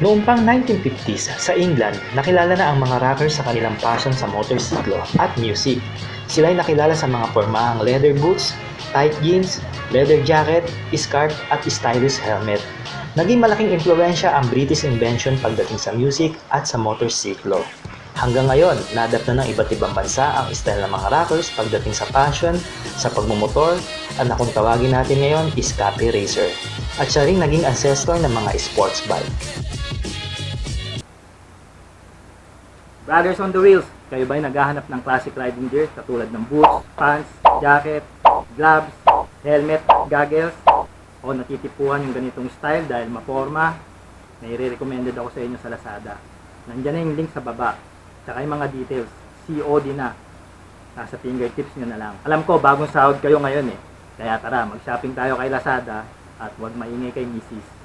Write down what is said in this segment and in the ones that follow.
Noong pang 1950s, sa England, nakilala na ang mga rockers sa kanilang passion sa motorsiklo at music. Sila ay nakilala sa mga pormahang leather boots, tight jeans, leather jacket, scarf at stylish helmet. Naging malaking impluensya ang British invention pagdating sa music at sa motorsiklo. Hanggang ngayon, na-adapt na ng iba't ibang bansa ang style ng mga rockers pagdating sa passion, sa pagmumotor, at na kung tawagin natin ngayon is copy racer. At siya rin naging ancestor ng mga sports bike. Brothers on the wheels, kayo ba'y naghahanap ng classic riding gear katulad ng boots, pants, jacket, gloves, helmet, goggles, o natitipuhan yung ganitong style dahil maporma? May recommended ako sa inyo sa Lazada. Nandiyan na yung link sa baba, tsaka yung mga details, COD na. Nasa fingertips nyo na lang. Alam ko, bagong sahod kayo ngayon eh. Kaya tara, mag-shopping tayo kay Lazada at huwag maingay kay Mrs.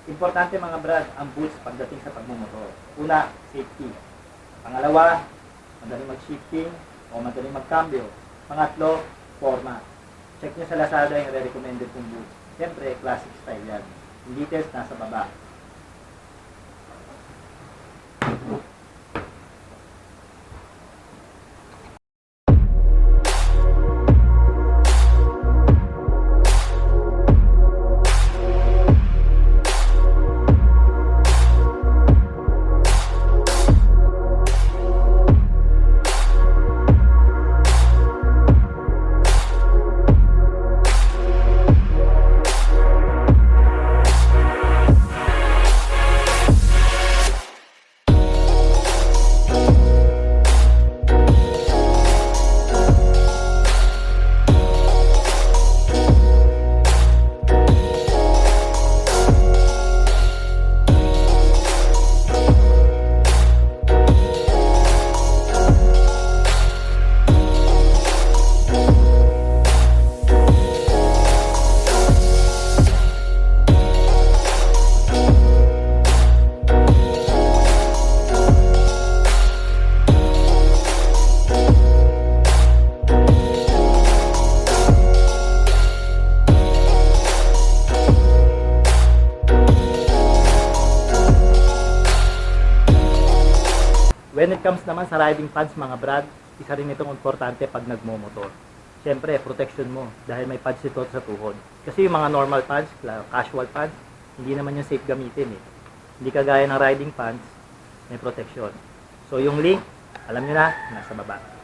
Importante mga brad, ang boots pagdating sa pagmumotor. Una, safety. Pangalawa, madaling mag-shifting o madaling magkambyo. Pangatlo, forma. Check nyo sa Lazada yung recommended kong boots. Siyempre, classic style yan. Yung details nasa baba. When it comes naman sa riding pants mga brad, isa rin itong importante pag nagmomotor. Siyempre, protection mo dahil may pads ito sa tuhod. Kasi yung mga normal pads, casual pads, hindi naman yung safe gamitin eh. Hindi kagaya ng riding pants, may protection. So yung link, alam nyo na, nasa baba.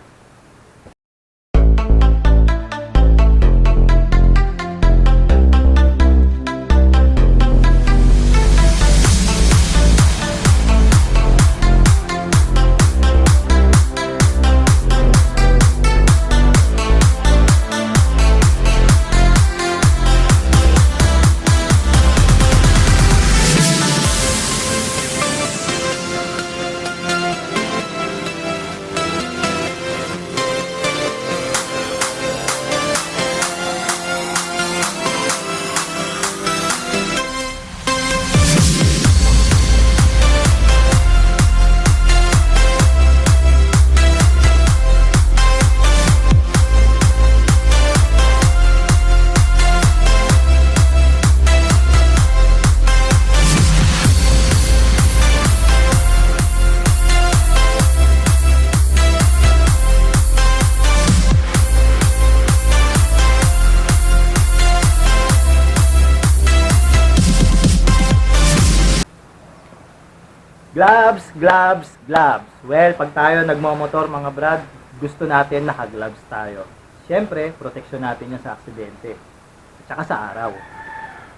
Gloves, gloves, gloves. Well, pag tayo nagmamotor mga brad, gusto natin naka-gloves tayo. Siyempre, protection natin yan sa aksidente. At saka sa araw.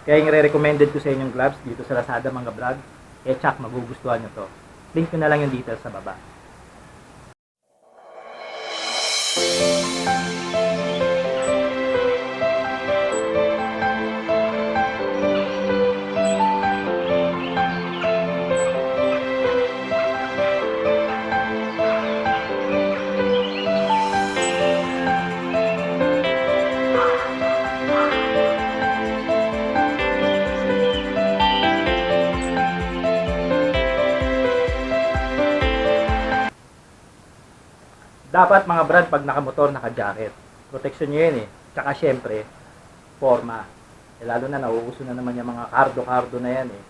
Kaya yung recommended ko sa inyong gloves dito sa Lazada mga brad, tsak, magugustuhan nyo to. Link ko na lang yung details sa baba. Dapat mga brad, pag nakamotor, naka-jacket. Protection nyo yun eh. Tsaka syempre, forma. Eh, lalo na nauuso na naman yung mga cardo-cardo na yan eh.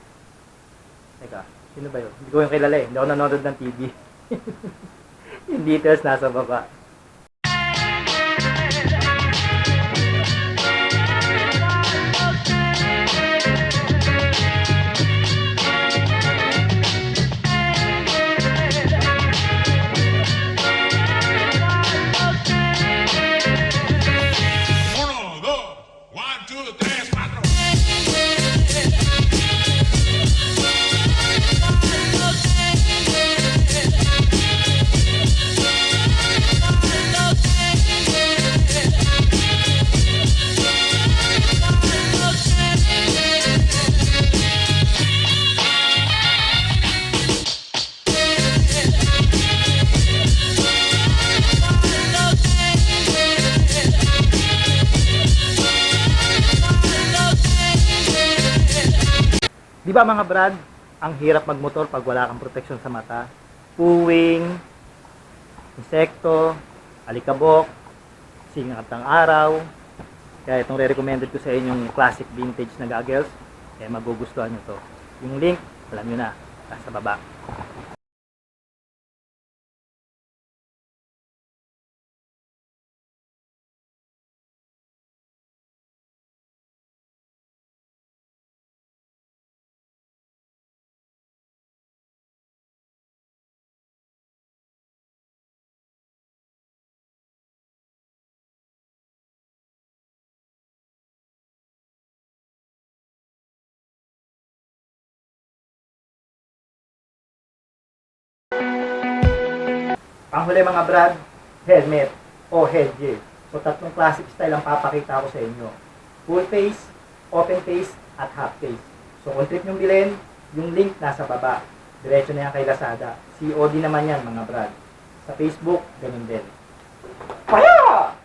Teka, sino ba yun? Hindi ko yung kilala eh. Hindi ako nanonood ng TV. Yung details nasa baba. Uno, dos, one, two, tres, cuatro. Di ba mga brad, ang hirap magmotor pag wala kang proteksyon sa mata? Puwing, insekto, alikabok, singat ng araw. Kaya itong re-recommended ko sa inyong classic vintage na goggles, eh magugustuhan nyo to. Yung link, alam nyo na, nasa baba. Panghuli mga brad, helmet o headgear. So tatlong classic style ang papakita ko sa inyo. Full face, open face, at half face. So kung trip nyong bilhin, yung link nasa baba. Diretso na yan kay Lazada. COD naman yan mga brad. Sa Facebook, ganun din. Paya!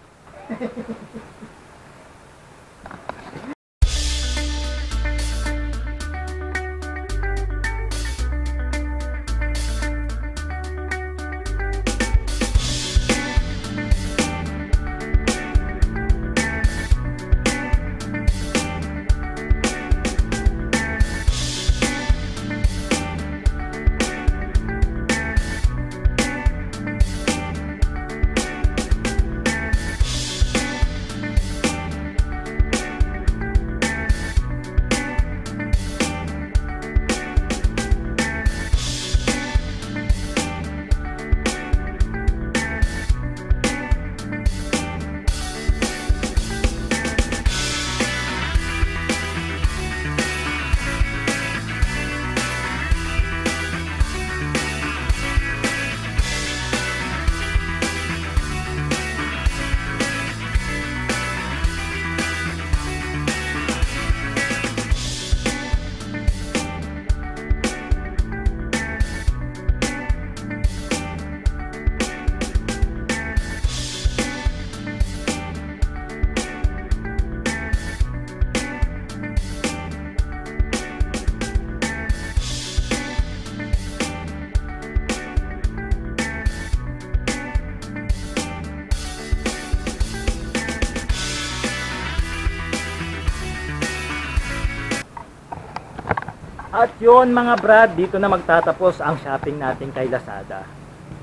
At yun mga brad, dito na magtatapos ang shopping natin kay Lazada.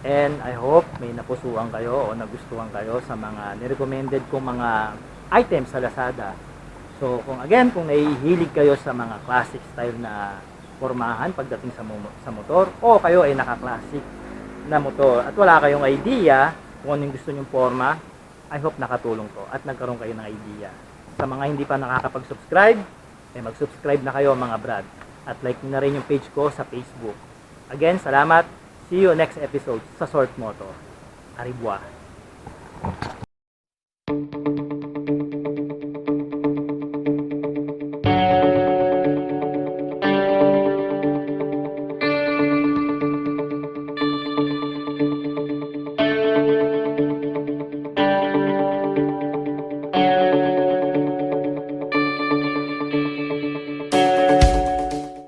And I hope may napusuan kayo o nagustuhan kayo sa mga nirecommended kong mga items sa Lazada. So kung nahihilig kayo sa mga classic style na formahan pagdating sa motor, o kayo ay naka-classic na motor at wala kayong idea kung anong gusto nyong forma, I hope nakatulong to at nagkaroon kayo ng idea. Sa mga hindi pa nakakapag-subscribe, mag-subscribe na kayo mga brad. At like nyo na rin yung page ko sa Facebook. Again, salamat. See you next episode sa Short Moto. Arriba.